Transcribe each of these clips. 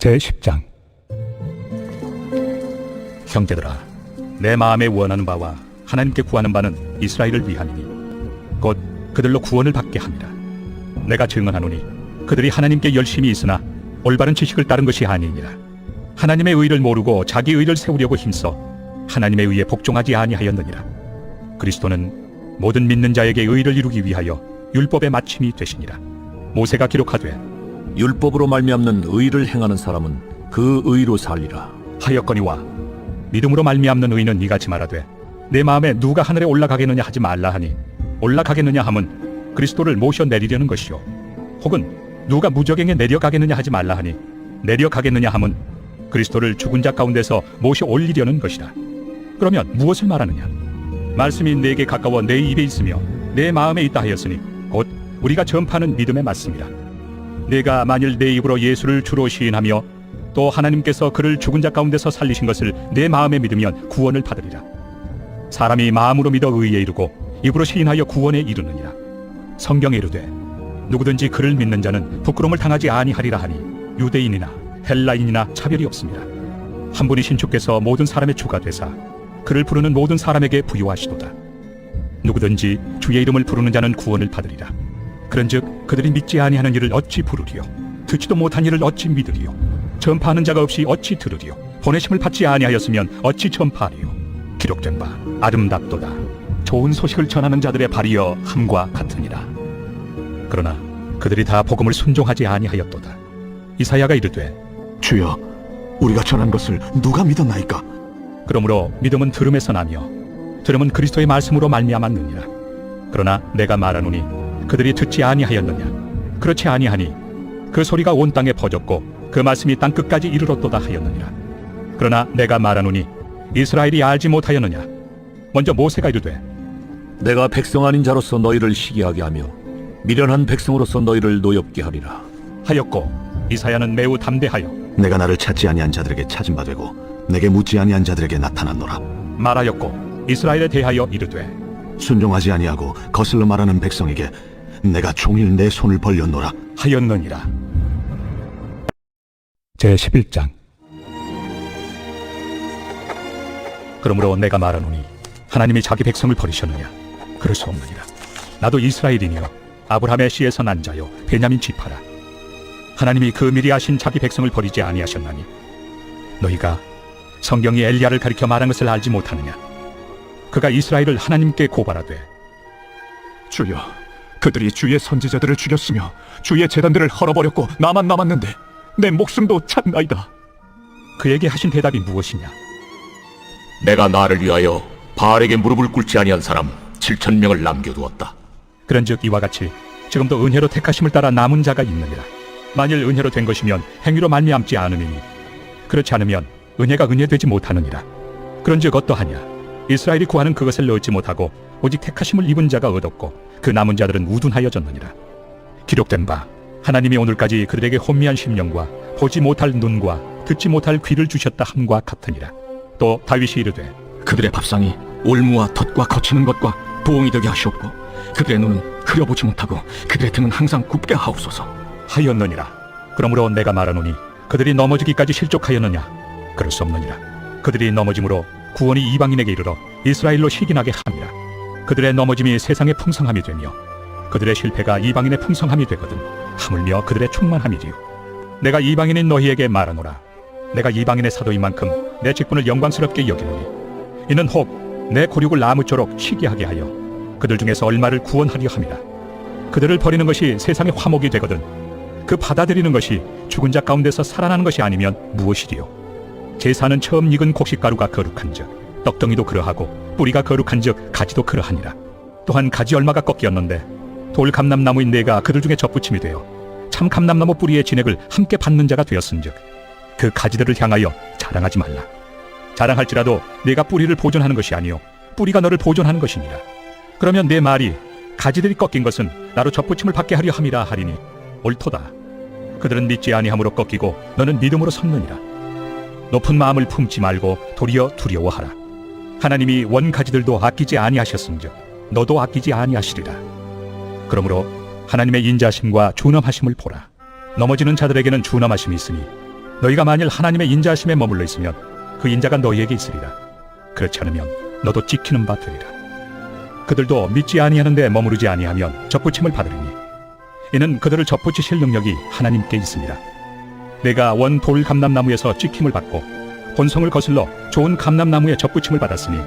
제10장. 형제들아, 내 마음에 원하는 바와 하나님께 구하는 바는 이스라엘을 위함이니 곧 그들로 구원을 받게 함이라. 내가 증언하노니 그들이 하나님께 열심히 있으나 올바른 지식을 따른 것이 아니니라. 하나님의 의를 모르고 자기 의를 세우려고 힘써 하나님의 의에 복종하지 아니하였느니라. 그리스도는 모든 믿는 자에게 의를 이루기 위하여 율법의 마침이 되시니라. 모세가 기록하되 율법으로 말미암는 의를 행하는 사람은 그 의로 살리라 하였거니와 믿음으로 말미암는 의는 이같이 말하되 내 마음에 누가 하늘에 올라가겠느냐 하지 말라 하니 올라가겠느냐 함은 그리스도를 모셔 내리려는 것이요 혹은 누가 무저갱에 내려가겠느냐 하지 말라 하니 내려가겠느냐 함은 그리스도를 죽은 자 가운데서 모셔 올리려는 것이라. 그러면 무엇을 말하느냐? 말씀이 내게 가까워 내 입에 있으며 내 마음에 있다 하였으니 곧 우리가 전파하는 믿음에 맞습니다. 내가 만일 내 입으로 예수를 주로 시인하며 또 하나님께서 그를 죽은 자 가운데서 살리신 것을 내 마음에 믿으면 구원을 받으리라. 사람이 마음으로 믿어 의에 이르고 입으로 시인하여 구원에 이르느니라. 성경에 이르되 누구든지 그를 믿는 자는 부끄러움을 당하지 아니하리라 하니 유대인이나 헬라인이나 차별이 없습니다. 한 분이신 주께서 모든 사람의 주가 되사 그를 부르는 모든 사람에게 부요하시도다. 누구든지 주의 이름을 부르는 자는 구원을 받으리라. 그런즉 그들이 믿지 아니하는 일을 어찌 부르리요? 듣지도 못한 일을 어찌 믿으리요? 전파하는 자가 없이 어찌 들으리요? 보내심을 받지 아니하였으면 어찌 전파하리요? 기록된 바 아름답도다. 좋은 소식을 전하는 자들의 발이여 함과 같으니라. 그러나 그들이 다 복음을 순종하지 아니하였도다. 이사야가 이르되 주여, 우리가 전한 것을 누가 믿었나이까? 그러므로 믿음은 들음에서 나며 들음은 그리스도의 말씀으로 말미암았느니라. 그러나 내가 말하노니 그들이 듣지 아니하였느냐? 그렇지 아니하니 그 소리가 온 땅에 퍼졌고 그 말씀이 땅 끝까지 이르렀도다 하였느니라. 그러나 내가 말하노니 이스라엘이 알지 못하였느냐? 먼저 모세가 이르되 내가 백성 아닌 자로서 너희를 시기하게 하며 미련한 백성으로서 너희를 노엽게 하리라 하였고 이사야는 매우 담대하여 내가 나를 찾지 아니한 자들에게 찾은 바 되고 내게 묻지 아니한 자들에게 나타났노라. 말하였고 이스라엘에 대하여 이르되 순종하지 아니하고 거슬러 말하는 백성에게 내가 종일 내 손을 벌렸노라 하였느니라. 제11장. 그러므로 내가 말하노니 하나님이 자기 백성을 버리셨느냐? 그럴 수 없느니라. 나도 이스라엘이니요 아브라함의 씨에서 난 자요 베냐민 지파라. 하나님이 그 미리 아신 자기 백성을 버리지 아니하셨나니 너희가 성경이 엘리야를 가리켜 말한 것을 알지 못하느냐? 그가 이스라엘을 하나님께 고발하되 주여, 그들이 주의 선지자들을 죽였으며 주의 제단들을 헐어버렸고 나만 남았는데 내 목숨도 찾나이다. 그에게 하신 대답이 무엇이냐? 내가 나를 위하여 바알에게 무릎을 꿇지 아니한 사람 7,000명을 남겨두었다. 그런즉 이와 같이 지금도 은혜로 택하심을 따라 남은 자가 있느니라. 만일 은혜로 된 것이면 행위로 말미암지 않음이니 그렇지 않으면 은혜가 은혜되지 못하느니라. 그런즉 어떠하냐? 이스라엘이 구하는 그것을 얻지 못하고 오직 택하심을 입은 자가 얻었고 그 남은 자들은 우둔하여졌느니라. 기록된 바 하나님이 오늘까지 그들에게 혼미한 심령과 보지 못할 눈과 듣지 못할 귀를 주셨다 함과 같으니라. 또 다윗이 이르되 그들의 밥상이 올무와 덫과 거치는 것과 부엉이 되게 하시옵고 그들의 눈은 흐려보지 못하고 그들의 등은 항상 굽게 하옵소서 하였느니라. 그러므로 내가 말하노니 그들이 넘어지기까지 실족하였느냐? 그럴 수 없느니라. 그들이 넘어짐으로 구원이 이방인에게 이르러 이스라엘로 시기나게 함이라. 그들의 넘어짐이 세상의 풍성함이 되며 그들의 실패가 이방인의 풍성함이 되거든 하물며 그들의 충만함이리요. 내가 이방인인 너희에게 말하노라. 내가 이방인의 사도인 만큼 내 직분을 영광스럽게 여기노니 이는 혹 내 고륙을 나무쪼록 시기하게 하여 그들 중에서 얼마를 구원하려 함이라. 그들을 버리는 것이 세상의 화목이 되거든 그 받아들이는 것이 죽은 자 가운데서 살아나는 것이 아니면 무엇이리요? 제사는 처음 익은 곡식가루가 거룩한즉 떡덩이도 그러하고 뿌리가 거룩한즉 가지도 그러하니라. 또한 가지 얼마가 꺾였는데 돌 감람나무인 내가 그들 중에 접붙임이 되어 참 감람나무 뿌리의 진액을 함께 받는 자가 되었은즉 그 가지들을 향하여 자랑하지 말라. 자랑할지라도 내가 뿌리를 보존하는 것이 아니요 뿌리가 너를 보존하는 것이니라. 그러면 내 말이 가지들이 꺾인 것은 나로 접붙임을 받게 하려 함이라 하리니 옳도다. 그들은 믿지 아니함으로 꺾이고 너는 믿음으로 섰느니라. 높은 마음을 품지 말고 도리어 두려워하라. 하나님이 원가지들도 아끼지 아니하셨은즉 너도 아끼지 아니하시리라. 그러므로 하나님의 인자심과 준엄하심을 보라. 넘어지는 자들에게는 준엄하심이 있으니 너희가 만일 하나님의 인자하심에 머물러 있으면 그 인자가 너희에게 있으리라. 그렇지 않으면 너도 찍히는 바 되리라. 그들도 믿지 아니하는데 머무르지 아니하면 접붙임을 받으리니 이는 그들을 접붙이실 능력이 하나님께 있습니다. 내가 원 돌 감람나무에서 찍힘을 받고 본성을 거슬러 좋은 감람나무에 접붙임을 받았으니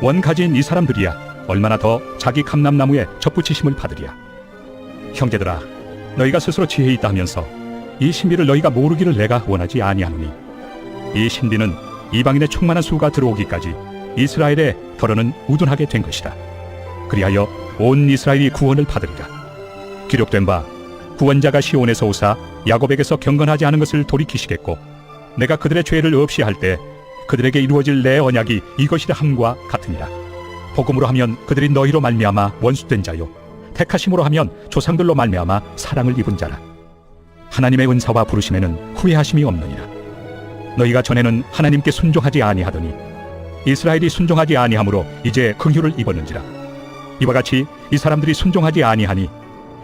원 가진 이 사람들이야 얼마나 더 자기 감람나무에 접붙이심을 받으리야. 형제들아, 너희가 스스로 지혜 있다 하면서 이 신비를 너희가 모르기를 내가 원하지 아니하노니 이 신비는 이방인의 충만한 수가 들어오기까지 이스라엘의 덜어는 우둔하게 된 것이라. 그리하여 온 이스라엘이 구원을 받으리라. 기록된 바 구원자가 시온에서 오사 야곱에게서 경건하지 않은 것을 돌이키시겠고 내가 그들의 죄를 없이 할 때 그들에게 이루어질 내 언약이 이것이라 함과 같으니라. 복음으로 하면 그들이 너희로 말미암아 원수된 자요 택하심으로 하면 조상들로 말미암아 사랑을 입은 자라. 하나님의 은사와 부르심에는 후회하심이 없느니라. 너희가 전에는 하나님께 순종하지 아니하더니 이스라엘이 순종하지 아니하므로 이제 긍휼을 입었는지라. 이와 같이 이 사람들이 순종하지 아니하니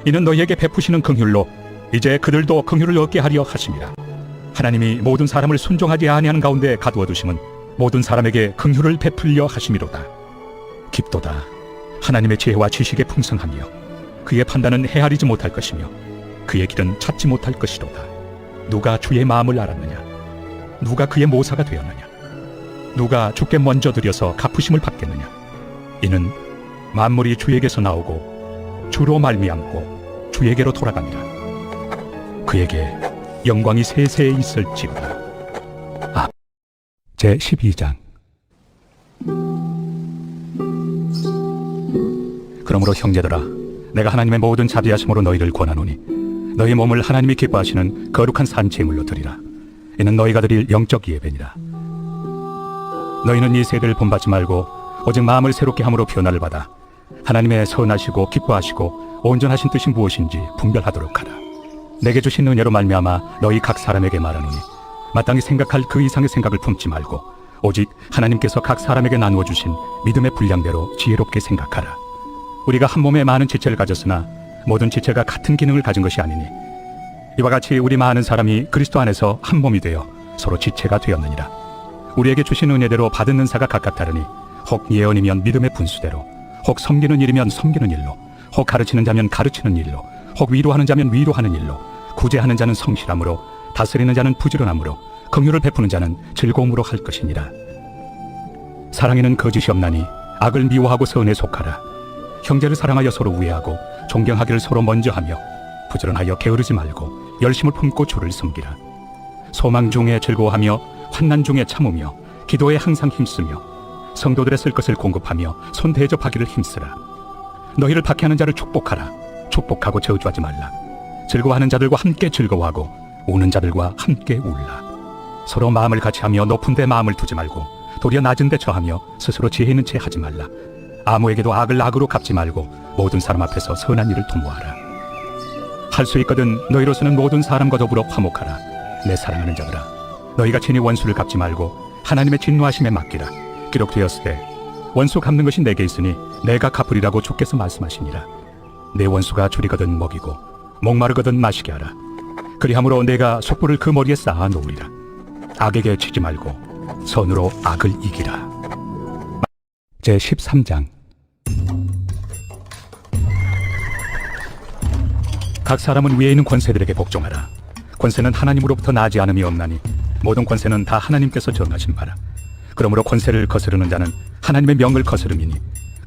이는 너희에게 베푸시는 긍휼로 이제 그들도 긍휼을 얻게 하려 하심이라. 하나님이 모든 사람을 순종하지 아니하는 가운데 가두어 두심은 모든 사람에게 긍휼을 베풀려 하심이로다. 깊도다. 하나님의 지혜와 지식의 풍성하며 그의 판단은 헤아리지 못할 것이며 그의 길은 찾지 못할 것이로다. 누가 주의 마음을 알았느냐? 누가 그의 모사가 되었느냐? 누가 주께 먼저 드려서 갚으심을 받겠느냐? 이는 만물이 주에게서 나오고 주로 말미암고 주에게로 돌아갑니다. 그에게 영광이 세세에 있을지로다. 제 12장. 그러므로 형제들아, 내가 하나님의 모든 자비하심으로 너희를 권하노니 너희 몸을 하나님이 기뻐하시는 거룩한 산제물로 드리라. 이는 너희가 드릴 영적 예배니라. 너희는 이 세대를 본받지 말고 오직 마음을 새롭게 함으로 변화를 받아 하나님의 선하시고 기뻐하시고 온전하신 뜻이 무엇인지 분별하도록 하라. 내게 주신 은혜로 말미암아 너희 각 사람에게 말하노니 마땅히 생각할 그 이상의 생각을 품지 말고 오직 하나님께서 각 사람에게 나누어 주신 믿음의 분량대로 지혜롭게 생각하라. 우리가 한 몸에 많은 지체를 가졌으나 모든 지체가 같은 기능을 가진 것이 아니니 이와 같이 우리 많은 사람이 그리스도 안에서 한 몸이 되어 서로 지체가 되었느니라. 우리에게 주신 은혜대로 받은 은사가 각각 다르니 혹 예언이면 믿음의 분수대로, 혹 섬기는 일이면 섬기는 일로, 혹 가르치는 자면 가르치는 일로, 혹 위로하는 자면 위로하는 일로, 구제하는 자는 성실함으로, 다스리는 자는 부지런함으로, 긍휼을 베푸는 자는 즐거움으로 할 것이니라. 사랑에는 거짓이 없나니 악을 미워하고 선에 속하라. 형제를 사랑하여 서로 우애하고 존경하기를 서로 먼저 하며 부지런하여 게으르지 말고 열심을 품고 주를 섬기라. 소망 중에 즐거워하며 환난 중에 참으며 기도에 항상 힘쓰며 성도들의 쓸 것을 공급하며 손 대접하기를 힘쓰라. 너희를 박해하는 자를 축복하라. 축복하고 저주하지 말라. 즐거워하는 자들과 함께 즐거워하고 우는 자들과 함께 울라. 서로 마음을 같이하며 높은 데 마음을 두지 말고 도리어 낮은 데 처하며 스스로 지혜 있는 채 하지 말라. 아무에게도 악을 악으로 갚지 말고 모든 사람 앞에서 선한 일을 도모하라. 할 수 있거든 너희로서는 모든 사람과 더불어 화목하라. 내 사랑하는 자들아, 너희가 친히 원수를 갚지 말고 하나님의 진노하심에 맡기라. 기록되었으되 원수 갚는 것이 내게 있으니 내가 갚으리라고 주께서 말씀하시니라. 내 원수가 줄이거든 먹이고 목마르거든 마시게 하라. 그리함으로 내가 촛불을 그 머리에 쌓아 놓으리라. 악에게 치지 말고 선으로 악을 이기라. 제 13장. 각 사람은 위에 있는 권세들에게 복종하라. 권세는 하나님으로부터 나지 않음이 없나니 모든 권세는 다 하나님께서 정하신 바라. 그러므로 권세를 거스르는 자는 하나님의 명을 거스름이니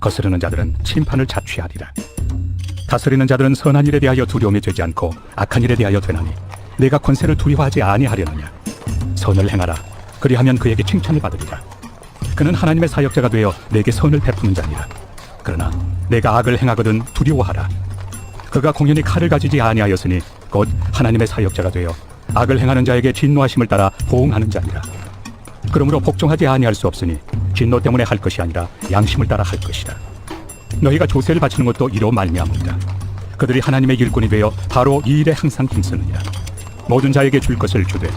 거스르는 자들은 심판을 자취하리라. 다스리는 자들은 선한 일에 대하여 두려움이 되지 않고 악한 일에 대하여 되나니 내가 권세를 두려워하지 아니하려느냐. 선을 행하라. 그리하면 그에게 칭찬을 받으리라. 그는 하나님의 사역자가 되어 내게 선을 베푸는 자니라. 그러나 내가 악을 행하거든 두려워하라. 그가 공연히 칼을 가지지 아니하였으니 곧 하나님의 사역자가 되어 악을 행하는 자에게 진노하심을 따라 보응하는 자니라. 그러므로 복종하지 아니할 수 없으니 진노 때문에 할 것이 아니라 양심을 따라 할 것이라. 너희가 조세를 바치는 것도 이로 말미암으리라. 그들이 하나님의 일꾼이 되어 바로 이 일에 항상 힘쓰느니라. 모든 자에게 줄 것을 주되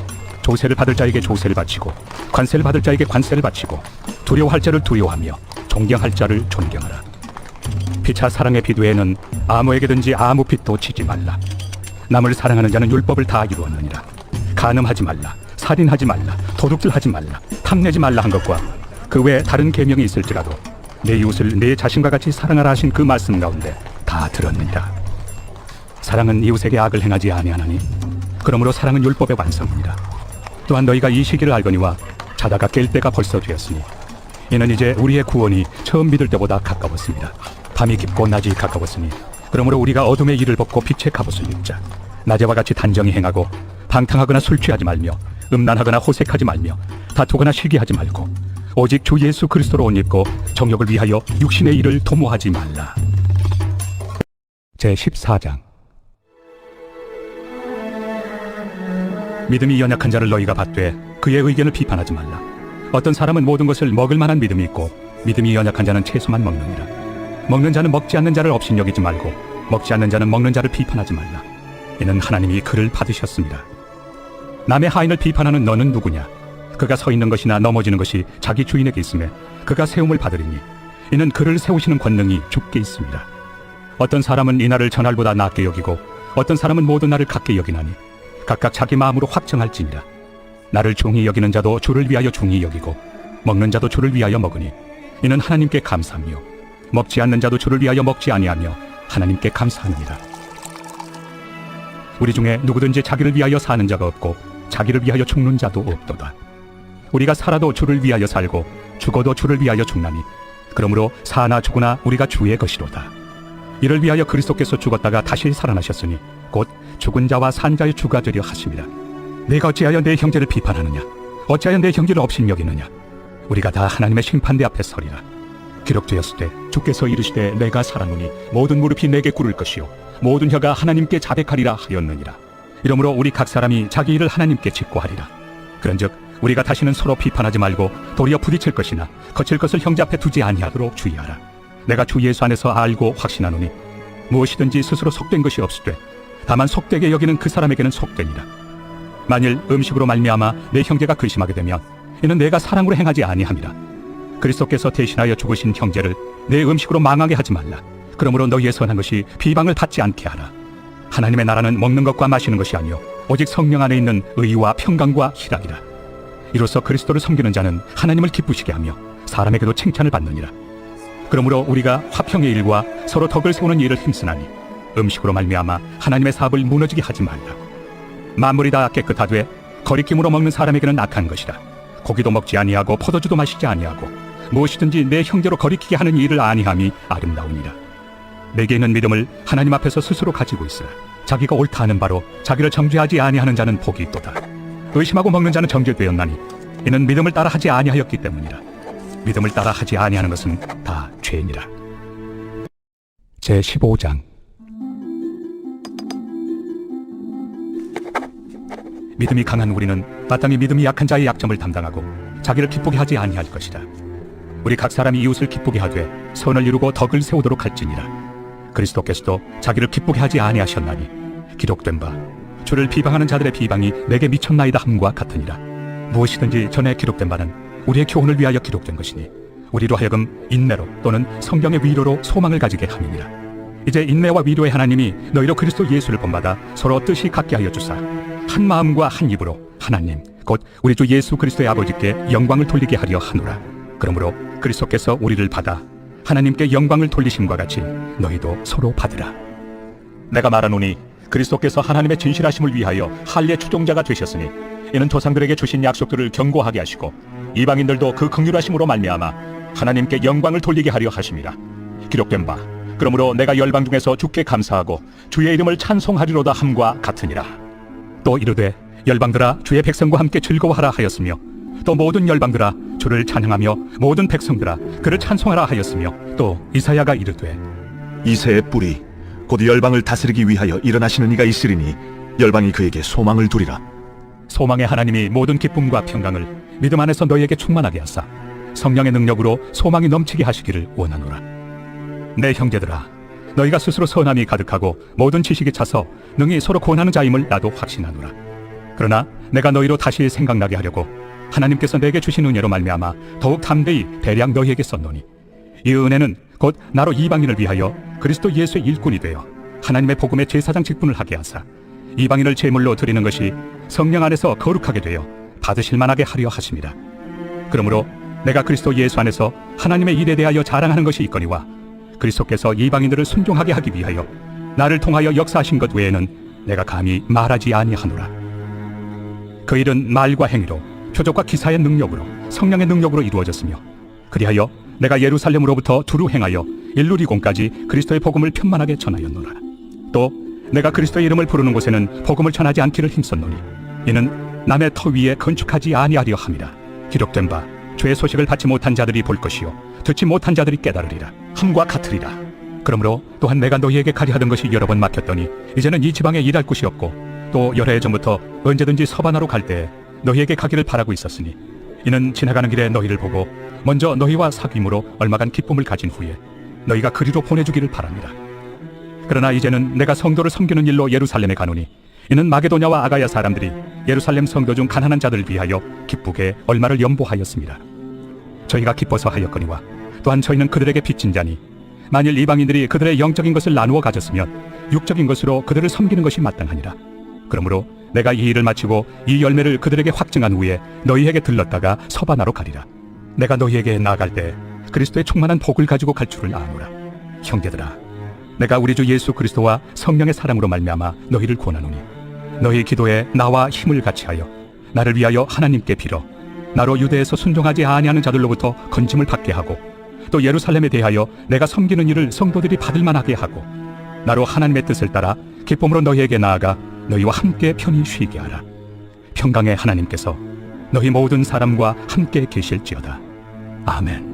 조세를 받을 자에게 조세를 바치고 관세를 받을 자에게 관세를 바치고 두려워할 자를 두려워하며 존경할 자를 존경하라. 피차 사랑의 비두에는 아무에게든지 아무 빚도 지지 말라. 남을 사랑하는 자는 율법을 다 이루었느니라. 간음하지 말라, 살인하지 말라, 도둑질하지 말라, 탐내지 말라 한 것과 그 외에 다른 계명이 있을지라도 내 이웃을 내 자신과 같이 사랑하라 하신 그 말씀 가운데 다 들었느니라. 사랑은 이웃에게 악을 행하지 아니하나니 그러므로 사랑은 율법의 완성이니라. 또한 너희가 이 시기를 알거니와 자다가 깰 때가 벌써 되었으니 이는 이제 우리의 구원이 처음 믿을 때보다 가까웠습니다. 밤이 깊고 낮이 가까웠으니 그러므로 우리가 어둠의 일을 벗고 빛의 갑옷을 입자. 낮에와 같이 단정히 행하고 방탕하거나 술 취하지 말며 음란하거나 호색하지 말며 다투거나 시기하지 말고 오직 주 예수 그리스도로 옷 입고 정욕을 위하여 육신의 일을 도모하지 말라. 제14장. 믿음이 연약한 자를 너희가 받되 그의 의견을 비판하지 말라. 어떤 사람은 모든 것을 먹을 만한 믿음이 있고 믿음이 연약한 자는 채소만 먹느니라. 먹는 자는 먹지 않는 자를 업신여기지 말고 먹지 않는 자는 먹는 자를 비판하지 말라. 이는 하나님이 그를 받으셨습니다. 남의 하인을 비판하는 너는 누구냐? 그가 서 있는 것이나 넘어지는 것이 자기 주인에게 있음에 그가 세움을 받으리니 이는 그를 세우시는 권능이 주께 있습니다. 어떤 사람은 이날을 전날보다 낮게 여기고 어떤 사람은 모든 날을 같게 여기나니 각각 자기 마음으로 확정할지니라. 나를 중히 여기는 자도 주를 위하여 중히 여기고 먹는 자도 주를 위하여 먹으니 이는 하나님께 감사하며 먹지 않는 자도 주를 위하여 먹지 아니하며 하나님께 감사하느니라. 우리 중에 누구든지 자기를 위하여 사는 자가 없고 자기를 위하여 죽는 자도 없도다. 우리가 살아도 주를 위하여 살고 죽어도 주를 위하여 죽나니 그러므로 사나 죽으나 우리가 주의 것이로다. 이를 위하여 그리스도께서 죽었다가 다시 살아나셨으니 곧 죽은 자와 산 자의 주가 되려 하심이라. 내가 어찌하여 내 형제를 비판하느냐? 어찌하여 내 형제를 업신여기느냐? 우리가 다 하나님의 심판대 앞에 서리라. 기록되었을 때 주께서 이르시되 내가 살아노니 모든 무릎이 내게 꿇을 것이요 모든 혀가 하나님께 자백하리라 하였느니라. 이러므로 우리 각 사람이 자기 일을 하나님께 직고하리라. 그런즉 우리가 다시는 서로 비판하지 말고 도리어 부딪힐 것이나 거칠 것을 형제 앞에 두지 아니하도록 주의하라. 내가 주 예수 안에서 알고 확신하노니 무엇이든지 스스로 속된 것이 없으되 다만 속되게 여기는 그 사람에게는 속되니라. 만일 음식으로 말미암아 내 형제가 근심하게 되면 이는 내가 사랑으로 행하지 아니함이라. 그리스도께서 대신하여 죽으신 형제를 내 음식으로 망하게 하지 말라. 그러므로 너희의 선한 것이 비방을 받지 않게 하라. 하나님의 나라는 먹는 것과 마시는 것이 아니요 오직 성령 안에 있는 의와 평강과 희락이라. 이로써 그리스도를 섬기는 자는 하나님을 기쁘시게 하며 사람에게도 칭찬을 받느니라. 그러므로 우리가 화평의 일과 서로 덕을 세우는 일을 힘쓰나니 음식으로 말미암아 하나님의 사업을 무너지게 하지 말라. 만물이 다 깨끗하되 거리낌으로 먹는 사람에게는 악한 것이라. 고기도 먹지 아니하고 포도주도 마시지 아니하고 무엇이든지 내 형제로 거리키게 하는 일을 아니함이 아름다우니라. 내게 있는 믿음을 하나님 앞에서 스스로 가지고 있으라. 자기가 옳다 하는 바로 자기를 정죄하지 아니하는 자는 복이 있도다. 의심하고 먹는 자는 정죄되었나니 이는 믿음을 따라 하지 아니하였기 때문이라. 믿음을 따라 하지 아니하는 것은 다 죄니라. 제15장. 믿음이 강한 우리는 마땅히 믿음이 약한 자의 약점을 담당하고 자기를 기쁘게 하지 아니할 것이다. 우리 각 사람이 이웃을 기쁘게 하되 선을 이루고 덕을 세우도록 할지니라. 그리스도께서도 자기를 기쁘게 하지 아니하셨나니 기록된 바 주를 비방하는 자들의 비방이 내게 미쳤나이다 함과 같으니라. 무엇이든지 전에 기록된 바는 우리의 교훈을 위하여 기록된 것이니 우리로 하여금 인내로 또는 성경의 위로로 소망을 가지게 함이니라. 이제 인내와 위로의 하나님이 너희로 그리스도 예수를 본받아 서로 뜻이 같게 하여 주사 한 마음과 한 입으로 하나님 곧 우리 주 예수 그리스도의 아버지께 영광을 돌리게 하려 하노라. 그러므로 그리스도께서 우리를 받아 하나님께 영광을 돌리심과 같이 너희도 서로 받으라. 내가 말하노니 그리스도께서 하나님의 진실하심을 위하여 할례 추종자가 되셨으니 이는 조상들에게 주신 약속들을 견고하게 하시고 이방인들도 그 긍휼하심으로 말미암아 하나님께 영광을 돌리게 하려 하심이라. 기록된 바 그러므로 내가 열방 중에서 주께 감사하고 주의 이름을 찬송하리로다 함과 같으니라. 또 이르되 열방들아 주의 백성과 함께 즐거워하라 하였으며 또 모든 열방들아 주를 찬양하며 모든 백성들아 그를 찬송하라 하였으며 또 이사야가 이르되 이새의 뿌리 곧 열방을 다스리기 위하여 일어나시는 이가 있으리니 열방이 그에게 소망을 두리라. 소망의 하나님이 모든 기쁨과 평강을 믿음 안에서 너희에게 충만하게 하사 성령의 능력으로 소망이 넘치게 하시기를 원하노라. 내 형제들아 너희가 스스로 선함이 가득하고 모든 지식이 차서 능히 서로 권하는 자임을 나도 확신하노라. 그러나 내가 너희로 다시 생각나게 하려고 하나님께서 내게 주신 은혜로 말미암아 더욱 담대히 대량 너희에게 썼노니 이 은혜는 곧 나로 이방인을 위하여 그리스도 예수의 일꾼이 되어 하나님의 복음의 제사장 직분을 하게 하사 이방인을 제물로 드리는 것이 성령 안에서 거룩하게 되어 받으실 만하게 하려 하십니다. 그러므로 내가 그리스도 예수 안에서 하나님의 일에 대하여 자랑하는 것이 있거니와 그리스도께서 이방인들을 순종하게 하기 위하여 나를 통하여 역사하신 것 외에는 내가 감히 말하지 아니하노라. 그 일은 말과 행위로 표적과 기사의 능력으로 성령의 능력으로 이루어졌으며 그리하여 내가 예루살렘으로부터 두루 행하여 일루리공까지 그리스도의 복음을 편만하게 전하였노라. 또 내가 그리스도의 이름을 부르는 곳에는 복음을 전하지 않기를 힘썼노니 이는 남의 터 위에 건축하지 아니하려 함이라. 기록된 바 죄의 소식을 받지 못한 자들이 볼 것이요 듣지 못한 자들이 깨달으리라. 함과 같으리라. 그러므로 또한 내가 너희에게 가려 하던 것이 여러 번 막혔더니 이제는 이 지방에 일할 곳이 없고 또 여러 해 전부터 언제든지 서바나로 갈 때에 너희에게 가기를 바라고 있었으니 이는 지나가는 길에 너희를 보고 먼저 너희와 사귐으로 얼마간 기쁨을 가진 후에 너희가 그리로 보내주기를 바랍니다. 그러나 이제는 내가 성도를 섬기는 일로 예루살렘에 가노니 이는 마게도냐와 아가야 사람들이 예루살렘 성도 중 가난한 자들을 위하여 기쁘게 얼마를 연보하였습니다. 저희가 기뻐서 하였거니와 또한 저희는 그들에게 빚진 자니 만일 이방인들이 그들의 영적인 것을 나누어 가졌으면 육적인 것으로 그들을 섬기는 것이 마땅하니라. 그러므로 내가 이 일을 마치고 이 열매를 그들에게 확증한 후에 너희에게 들렀다가 서바나로 가리라. 내가 너희에게 나아갈 때 그리스도의 충만한 복을 가지고 갈 줄을 아노라. 형제들아, 내가 우리 주 예수 그리스도와 성령의 사랑으로 말미암아 너희를 권하노니 너희 기도에 나와 힘을 같이하여 나를 위하여 하나님께 빌어 나로 유대에서 순종하지 아니하는 자들로부터 건짐을 받게 하고 또 예루살렘에 대하여 내가 섬기는 일을 성도들이 받을 만하게 하고 나로 하나님의 뜻을 따라 기쁨으로 너희에게 나아가 너희와 함께 편히 쉬게 하라. 평강의 하나님께서 너희 모든 사람과 함께 계실지어다. 아멘.